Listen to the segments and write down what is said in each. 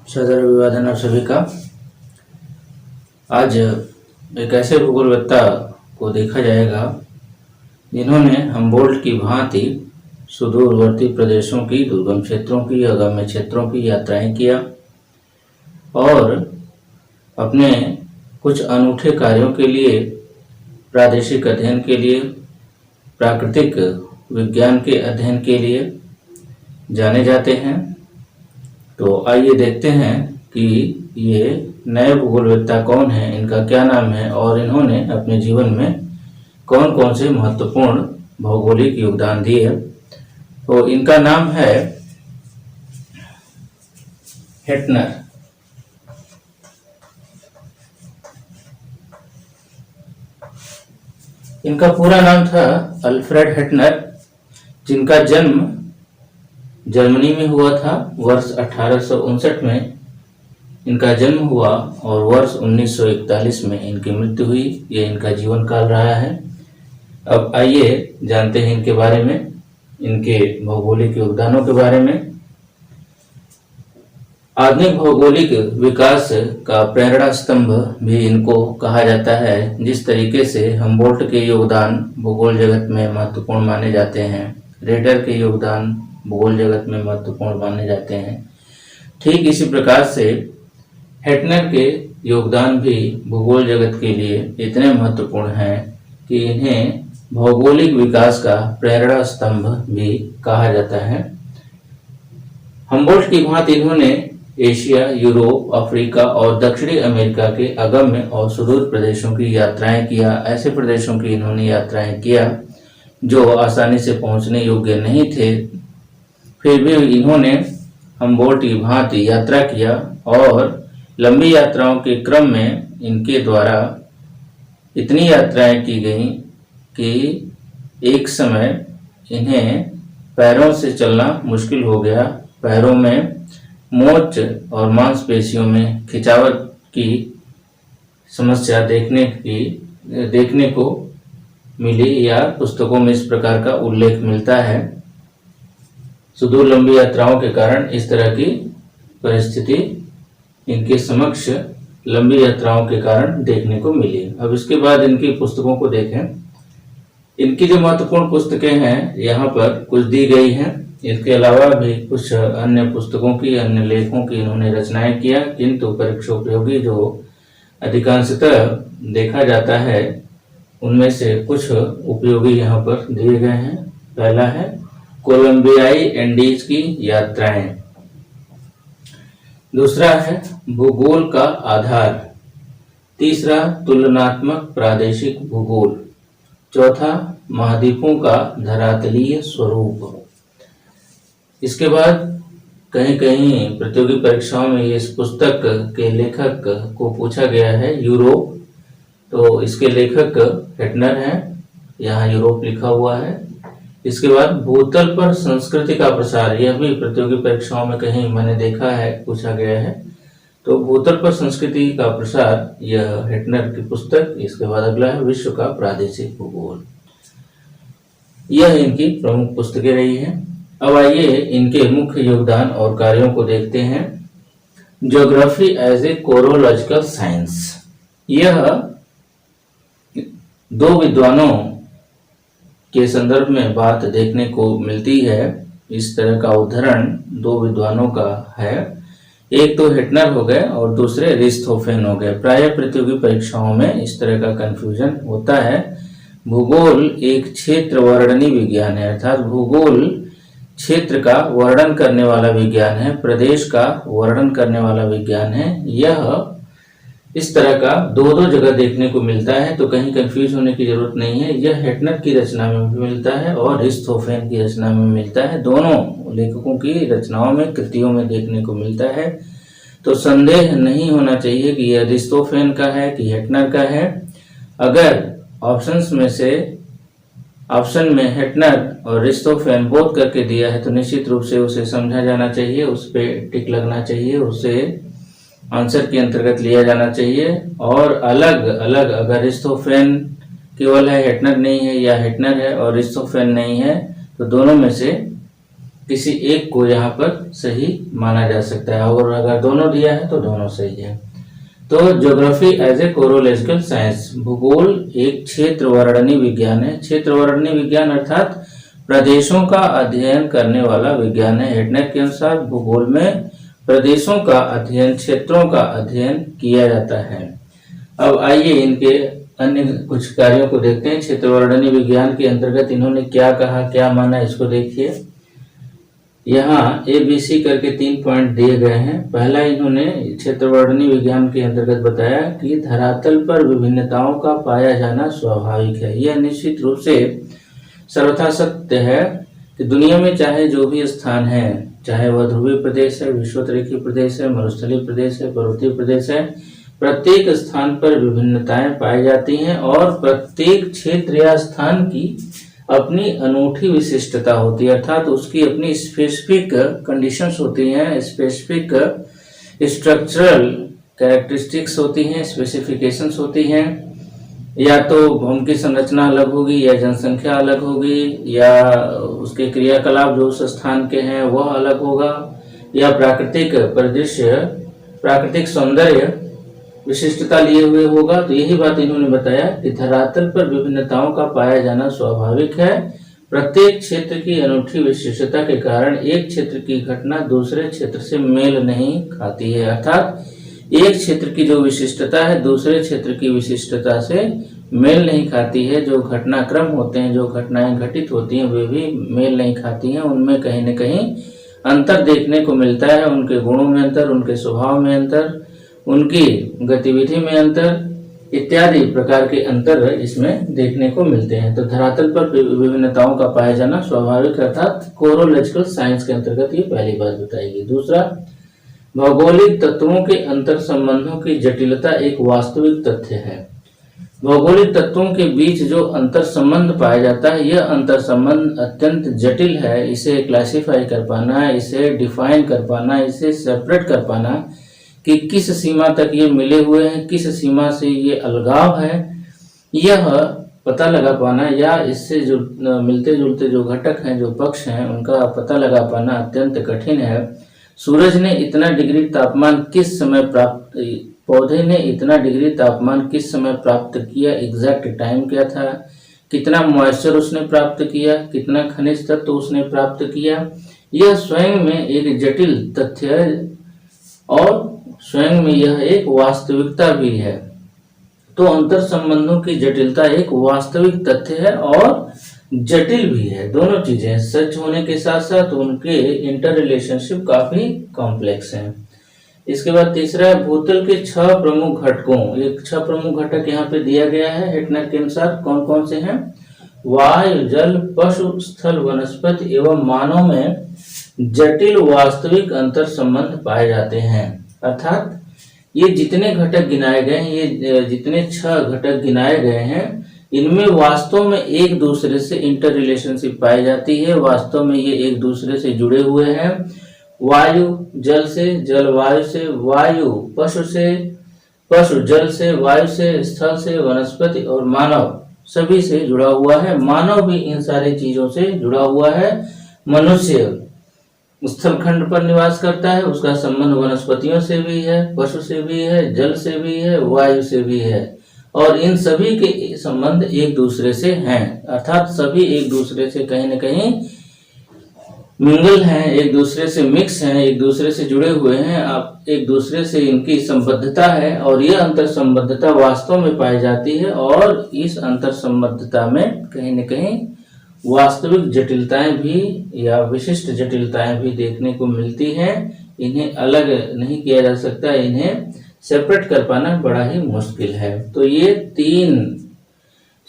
सदर अभिवादन आप सभी का। आज एक ऐसे भूगोलवेत्ता को देखा जाएगा जिन्होंने हम्बोल्ट की भांति सुदूरवर्ती प्रदेशों की, दुर्गम क्षेत्रों की, अगम्य क्षेत्रों की यात्राएं किया और अपने कुछ अनूठे कार्यों के लिए, प्रादेशिक अध्ययन के लिए, प्राकृतिक विज्ञान के अध्ययन के लिए जाने जाते हैं। तो आइए देखते हैं कि ये नए भूगोलवेत्ता कौन हैं, इनका क्या नाम है और इन्होंने अपने जीवन में कौन कौन से महत्वपूर्ण भौगोलिक योगदान दिए। तो इनका नाम है हेटनर। इनका पूरा नाम था अल्फ्रेड हेटनर, जिनका जन्म जर्मनी में हुआ था। वर्ष 1859 में इनका जन्म हुआ और वर्ष 1941 में इनकी मृत्यु हुई। ये इनका जीवन काल रहा है। अब आइए जानते हैं इनके बारे में, इनके भौगोलिक योगदानों के बारे में। आधुनिक भौगोलिक विकास का प्रेरणा स्तंभ भी इनको कहा जाता है। जिस तरीके से हम्बोल्ट के योगदान भूगोल जगत में महत्वपूर्ण माने जाते हैं, रेडर के योगदान भूगोल जगत में महत्वपूर्ण माने जाते हैं, ठीक इसी प्रकार से हेटनर के योगदान भी भूगोल जगत के लिए इतने महत्वपूर्ण हैं कि इन्हें भौगोलिक विकास का प्रेरणा स्तंभ भी कहा जाता है। हम्बोल्ट की भांति इन्होंने एशिया, यूरोप, अफ्रीका और दक्षिणी अमेरिका के अगम्य और सुदूर प्रदेशों की यात्राएं किया। ऐसे प्रदेशों की इन्होंने यात्राएं किया जो आसानी से पहुंचने योग्य नहीं थे, फिर भी इन्होंने हम्बोल्ट की भांति यात्रा किया और लंबी यात्राओं के क्रम में इनके द्वारा इतनी यात्राएं की गईं कि एक समय इन्हें पैरों से चलना मुश्किल हो गया। पैरों में मोच और मांसपेशियों में खिंचावट की समस्या देखने को मिली, या पुस्तकों में इस प्रकार का उल्लेख मिलता है। सुदूर लंबी यात्राओं के कारण इस तरह की परिस्थिति इनके समक्ष लंबी यात्राओं के कारण देखने को मिली। अब इसके बाद इनकी पुस्तकों को देखें। इनकी जो महत्वपूर्ण पुस्तकें हैं यहाँ पर कुछ दी गई हैं। इसके अलावा भी कुछ अन्य पुस्तकों की, अन्य लेखों की इन्होंने रचनाएं किया, किंतु परीक्षोपयोगी जो अधिकांशतः देखा जाता है उनमें से कुछ उपयोगी यहाँ पर दिए गए हैं। पहला है कोलंबियाई एंडीज की यात्राएं। दूसरा है भूगोल का आधार। तीसरा तुलनात्मक प्रादेशिक भूगोल। चौथा महाद्वीपों का धरातलीय स्वरूप। इसके बाद कहीं कहीं प्रतियोगी परीक्षाओं में इस पुस्तक के लेखक को पूछा गया है यूरोप, तो इसके लेखक हेटनर हैं, यहाँ यूरोप लिखा हुआ है। इसके बाद भूतल पर संस्कृति का प्रसार, यह भी प्रतियोगी परीक्षाओं में कहीं मैंने देखा है, पूछा गया है। तो भूतल पर संस्कृति का प्रसार, यह हेटनर की पुस्तक। इसके बाद अगला है विश्व का प्रादेशिक भूगोल। यह इनकी प्रमुख पुस्तकें रही हैं। अब आइए इनके मुख्य योगदान और कार्यों को देखते हैं। Geography as a chorological science. यह दो विद्वानों के संदर्भ में बात देखने को मिलती है। इस तरह का उदाहरण दो विद्वानों का है, एक तो हेटनर हो गए और दूसरे रिस्थोफेन हो गए। प्रायः प्रतियोगी परीक्षाओं में इस तरह का कंफ्यूजन होता है। भूगोल एक क्षेत्र वर्णनी विज्ञान है, अर्थात भूगोल क्षेत्र का वर्णन करने वाला विज्ञान है, प्रदेश का वर्णन करने वाला विज्ञान है। यह इस तरह का दो जगह देखने को मिलता है, तो कहीं कंफ्यूज होने की जरूरत नहीं है। यह हेटनर की रचना में भी मिलता है और रिस्थोफेन की रचना में मिलता है। दोनों लेखकों की रचनाओं में, कृतियों में देखने को मिलता है। तो संदेह नहीं होना चाहिए कि यह रिस्थोफेन का है कि हेटनर का है। अगर ऑप्शन में हेटनर और रिस्थोफेन बोथ करके दिया है तो निश्चित रूप से उसे समझा जाना चाहिए, उस पर टिक लगना चाहिए, उसे आंसर के अंतर्गत लिया जाना चाहिए। और अलग अलग अगर रिस्थोफेन केवल है, हेटनर नहीं है, या हेटनर है और रिस्थोफेन नहीं है, तो दोनों में से किसी एक को यहाँ पर सही माना जा सकता है, और अगर दोनों दिया है तो दोनों सही है। तो geography as a chorological science, भूगोल एक क्षेत्र वर्णनी विज्ञान है। क्षेत्र वर्णनी विज्ञान अर्थात प्रदेशों का अध्ययन करने वाला विज्ञान है। हेटनर के अनुसार भूगोल में प्रदेशों का अध्ययन, क्षेत्रों का अध्ययन किया जाता है। अब आइए इनके अन्य कुछ कार्यों को देखते हैं। क्षेत्र वर्णनी विज्ञान के अंतर्गत इन्होंने क्या कहा, क्या माना, इसको देखिए। यहाँ ABC करके 3 पॉइंट दिए गए हैं। पहला, इन्होंने क्षेत्र वर्णनी विज्ञान के अंतर्गत बताया कि धरातल पर विभिन्नताओं का पाया जाना स्वाभाविक है। यह निश्चित रूप से सर्वथा सत्य है कि दुनिया में चाहे जो भी स्थान है, चाहे वह ध्रुवीय प्रदेश है, विषुवतरेखीय प्रदेश है, मरुस्थलीय प्रदेश है, पर्वतीय प्रदेश है, प्रत्येक स्थान पर विभिन्नताएं पाई जाती हैं और प्रत्येक क्षेत्र या स्थान की अपनी अनूठी विशिष्टता होती है, अर्थात उसकी अपनी स्पेसिफिक कंडीशंस होती हैं, स्पेसिफिक स्ट्रक्चरल कैरेक्टरिस्टिक्स होती हैं, स्पेसिफिकेशंस होती हैं। या तो भूमि की संरचना अलग होगी, या जनसंख्या अलग होगी, या उसके क्रियाकलाप जो उस स्थान के हैं वह अलग होगा, या प्राकृतिक परिदृश्य, प्राकृतिक सौंदर्य विशिष्टता लिए हुए होगा। तो यही बात इन्होंने बताया कि धरातल पर विभिन्नताओं का पाया जाना स्वाभाविक है। प्रत्येक क्षेत्र की अनूठी विशिष्टता के कारण एक क्षेत्र की घटना दूसरे क्षेत्र से मेल नहीं खाती है, अर्थात एक क्षेत्र की जो विशिष्टता है दूसरे क्षेत्र की विशिष्टता से मेल नहीं खाती है। जो घटनाक्रम होते हैं, जो घटनाएं घटित होती हैं, वे भी मेल नहीं खाती हैं। उनमें कहीं न कहीं अंतर देखने को मिलता है। उनके गुणों में अंतर, उनके स्वभाव में अंतर, उनकी गतिविधि में अंतर इत्यादि प्रकार के अंतर इसमें देखने को मिलते हैं। तो धरातल पर विभिन्नताओं का पाया जाना स्वाभाविक अर्थात कोरोलॉजिकल साइंस के अंतर्गत ये पहली बात बताएगी। दूसरा, भौगोलिक तत्वों के अंतर संबंधों की जटिलता एक वास्तविक तथ्य है। भौगोलिक तत्वों के बीच जो अंतर संबंध पाया जाता है, यह अंतर संबंध अत्यंत जटिल है। इसे क्लासिफाई कर पाना, इसे डिफाइन कर पाना, इसे सेपरेट कर पाना कि किस सीमा तक ये मिले हुए हैं, किस सीमा से ये अलगाव है, यह पता लगा पाना, या इससे जो मिलते जुलते जो घटक हैं, जो पक्ष हैं, उनका पता लगा पाना अत्यंत कठिन है। सूरज ने इतना डिग्री तापमान किस समय प्राप्त, पौधे ने इतना डिग्री तापमान किस समय प्राप्त किया, एग्जैक्ट टाइम क्या था, कितना मॉइस्चर उसने प्राप्त किया, कितना खनिज तत्व उसने प्राप्त किया, यह स्वयं में एक जटिल तथ्य है और स्वयं में यह एक वास्तविकता भी है। तो अंतर संबंधों की जटिलता एक वास्तविक तथ्य है और जटिल भी है। दोनों चीजें सच होने के साथ साथ उनके इंटर रिलेशनशिप काफी कॉम्प्लेक्स हैं। इसके बाद तीसरा है भूतल के 6 प्रमुख घटकों। ये 6 प्रमुख घटक यहाँ पे दिया गया है हेटनर के अनुसार। कौन कौन से हैं? वायु, जल, पशु, स्थल, वनस्पति एवं मानव में जटिल वास्तविक अंतर संबंध पाए जाते हैं। अर्थात ये जितने घटक गिनाए गए हैं, ये जितने 6 घटक गिनाए गए हैं, इनमें वास्तव में एक दूसरे से इंटर रिलेशनशिप पाई जाती है। वास्तव में ये एक दूसरे से जुड़े हुए हैं। वायु जल से, जल वायु से, वायु पशु से, पशु जल से, वायु से, स्थल से, वनस्पति और मानव सभी से जुड़ा हुआ है। मानव भी इन सारी चीजों से जुड़ा हुआ है। मनुष्य स्थल खंड पर निवास करता है, उसका संबंध वनस्पतियों से भी है, पशु से भी है, जल से भी है, वायु से भी है, और इन सभी के संबंध एक दूसरे से हैं। अर्थात सभी एक दूसरे से कहीं न कहीं मिंगल हैं, एक दूसरे से मिक्स हैं, एक दूसरे से जुड़े हुए हैं। आप एक दूसरे से इनकी संबद्धता है और यह अंतर संबद्धता वास्तव में पाई जाती है। और इस अंतर संबद्धता में कहीं न कहीं वास्तविक जटिलताएं भी या विशिष्ट जटिलताएं भी देखने को मिलती हैं। इन्हें अलग नहीं किया जा सकता, इन्हें सेपरेट कर पाना बड़ा ही मुश्किल है। तो ये 3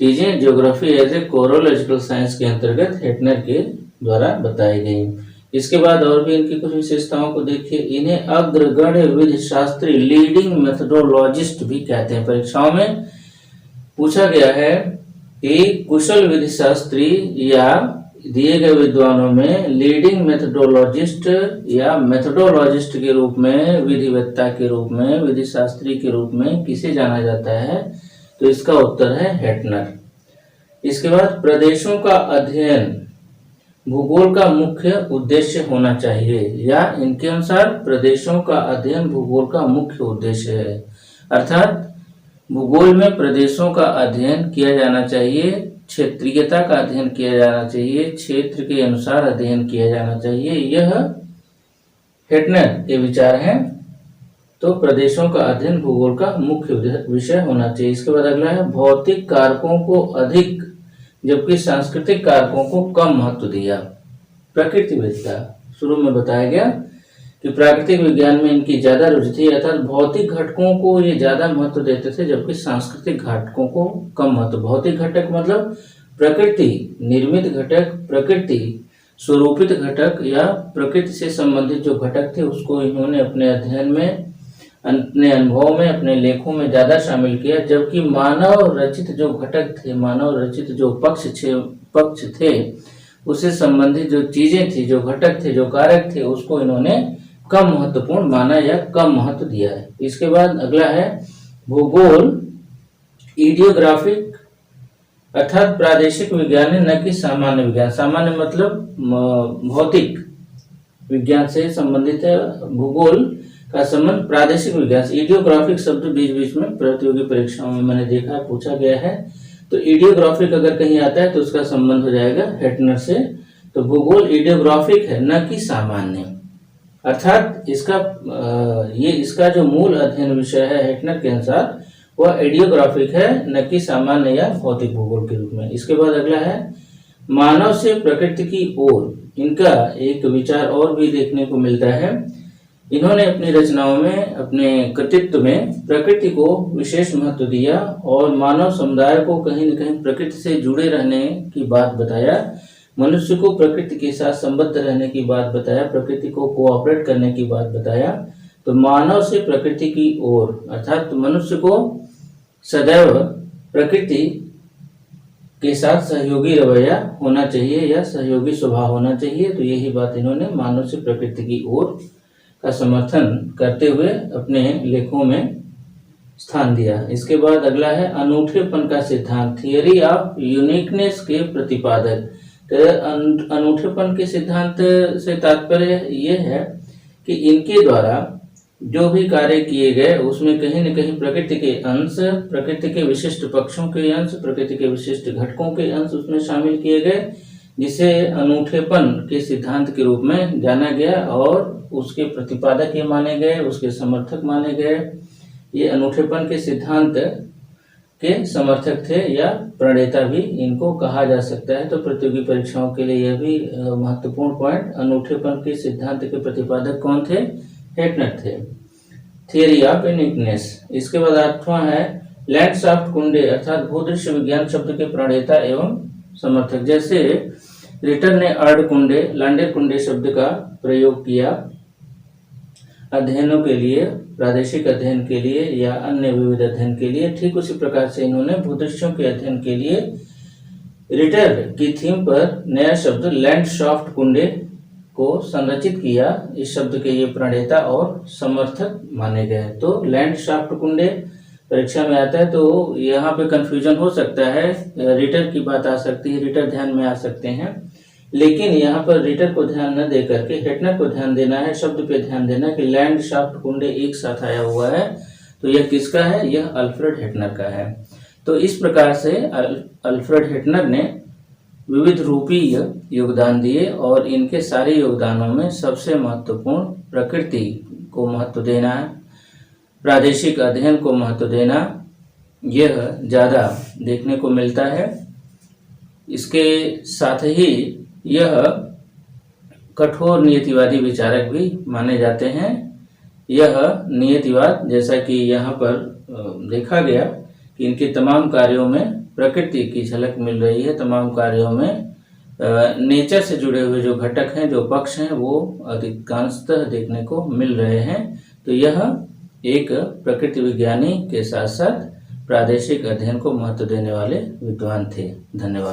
चीजें geography as a chorological science के अंतर्गत हेटनर के द्वारा बताई गई। इसके बाद और भी इनकी कुछ विशेषताओं को देखिए। इन्हें अग्रगण्य विधि शास्त्री, लीडिंग मेथडोलॉजिस्ट भी कहते हैं। परीक्षाओं में पूछा गया है कि कुशल विधि शास्त्री या दिए गए विद्वानों में लीडिंग मेथडोलॉजिस्ट या मेथडोलॉजिस्ट के रूप में, विधिवेत्ता के रूप में, विधि शास्त्री के रूप में किसे जाना जाता है? तो इसका उत्तर है हेटनर। इसके बाद प्रदेशों का अध्ययन भूगोल का मुख्य उद्देश्य होना चाहिए, या इनके अनुसार प्रदेशों का अध्ययन भूगोल का मुख्य उद्देश्य है। अर्थात भूगोल में प्रदेशों का अध्ययन किया जाना चाहिए, क्षेत्रीयता का अध्ययन किया जाना चाहिए, क्षेत्र के अनुसार अध्ययन किया जाना चाहिए। यह हेटनर के विचार हैं। तो प्रदेशों का अध्ययन भूगोल का मुख्य विषय होना चाहिए। इसके बाद अगला है भौतिक कारकों को अधिक जबकि सांस्कृतिक कारकों को कम महत्व दिया। प्रकृतिविद्या शुरू में बताया गया कि प्राकृतिक विज्ञान में इनकी ज्यादा रुचि थी, अर्थात भौतिक घटकों को ये ज्यादा महत्व देते थे जबकि सांस्कृतिक घटकों को कम महत्व। भौतिक घटक मतलब प्रकृति निर्मित घटक, प्रकृति स्वरूपित घटक या प्रकृति से संबंधित जो घटक थे उसको इन्होंने अपने अध्ययन में, अपने अनुभव में, अपने लेखों में ज्यादा शामिल किया। जबकि मानव रचित जो घटक थे, मानव रचित जो पक्ष थे उससे संबंधित जो चीजें थी, जो घटक थे, जो कारक थे, उसको इन्होंने कम महत्वपूर्ण माना या कम महत्व दिया है। इसके बाद अगला है भूगोल इडियोग्राफिक अर्थात प्रादेशिक विज्ञान है, न कि सामान्य विज्ञान। सामान्य मतलब भौतिक विज्ञान से संबंधित है, भूगोल का संबंध प्रादेशिक विज्ञान से। इडियोग्राफिक शब्द बीच बीच में प्रतियोगी परीक्षाओं में मैंने देखा है, पूछा गया है। तो इडियोग्राफिक अगर कहीं आता है तो उसका संबंध हो जाएगा हेटनर से। तो भूगोल इडियोग्राफिक है, न कि सामान्य। अर्थात इसका जो मूल अध्ययन विषय है हेटनर के अनुसार वह इडियोग्राफिक है, न कि सामान्य या भौतिक भूगोल के रूप में। इसके बाद अगला है मानव से प्रकृति की ओर। इनका एक विचार और भी देखने को मिलता है। इन्होंने अपनी रचनाओं में, अपने कृतित्व में प्रकृति को विशेष महत्व दिया और मानव समुदाय को कहीं न कहीं प्रकृति से जुड़े रहने की बात बताया, मनुष्य को प्रकृति के साथ संबद्ध रहने की बात बताया, प्रकृति को कोऑपरेट करने की बात बताया। तो मानव से प्रकृति की ओर अर्थात मनुष्य को सदैव प्रकृति के साथ सहयोगी रवैया होना चाहिए या सहयोगी स्वभाव होना चाहिए। तो यही बात इन्होंने मानव से प्रकृति की ओर का समर्थन करते हुए अपने लेखों में स्थान दिया। इसके बाद अगला है अनूठेपन का सिद्धांत, थियरी ऑफ यूनिकनेस के प्रतिपादक। तो अनूठेपन के सिद्धांत से तात्पर्य ये है कि इनके द्वारा जो भी कार्य किए गए उसमें कहीं न कहीं प्रकृति के अंश, प्रकृति के विशिष्ट पक्षों के अंश, प्रकृति के विशिष्ट घटकों के अंश उसमें शामिल किए गए, जिसे अनूठेपन के सिद्धांत के रूप में जाना गया और उसके प्रतिपादक ये माने गए, उसके समर्थक माने गए। ये अनूठेपन के सिद्धांत के समर्थक थे या प्रणेता भी इनको कहा जा सकता है। तो प्रतियोगी परीक्षाओं के लिए यह भी महत्वपूर्ण पॉइंट, अनूठेपन के सिद्धांत के प्रतिपादक कौन थे? हेटनर थे। Theory of uniqueness. इसके बाद 8वां है लैंडशाफ्ट कुंडे अर्थात भूदृश्य विज्ञान शब्द के प्रणेता एवं समर्थक। जैसे रिटर ने अर्ड कुंडे, लांडेर कुंडे शब्द का प्रयोग किया अध्ययनों के लिए, प्रादेशिक अध्ययन के लिए या अन्य विविध अध्ययन के लिए, ठीक उसी प्रकार से इन्होंने भूदृश्यों के अध्ययन के लिए रिटर की थीम पर नया शब्द लैंडशाफ्ट कुंडे को संरचित किया। इस शब्द के ये प्रणेता और समर्थक माने गए। तो लैंडशाफ्ट कुंडे परीक्षा में आता है तो यहाँ पे कंफ्यूजन हो सकता है, रिटर की बात आ सकती है, रिटर ध्यान में आ सकते हैं, लेकिन यहाँ पर रिटर को ध्यान न दे करके हेटनर को ध्यान देना है, शब्द पे ध्यान देना कि लैंडशाफ्ट कुंडे एक साथ आया हुआ है। तो यह किसका है? यह अल्फ्रेड हेटनर का है। तो इस प्रकार से अल्फ्रेड हेटनर ने विविध रूपीय योगदान दिए और इनके सारे योगदानों में सबसे महत्वपूर्ण प्रकृति को महत्व देना, प्रादेशिक अध्ययन को महत्व देना, यह ज़्यादा देखने को मिलता है। इसके साथ ही यह कठोर नियतिवादी विचारक भी माने जाते हैं। यह नियतिवाद, जैसा कि यहाँ पर देखा गया कि इनके तमाम कार्यों में प्रकृति की झलक मिल रही है, तमाम कार्यों में नेचर से जुड़े हुए जो घटक हैं, जो पक्ष हैं, वो अधिकांशतः देखने को मिल रहे हैं। तो यह एक प्रकृति विज्ञानी के साथ साथ प्रादेशिक अध्ययन को महत्व देने वाले विद्वान थे। धन्यवाद।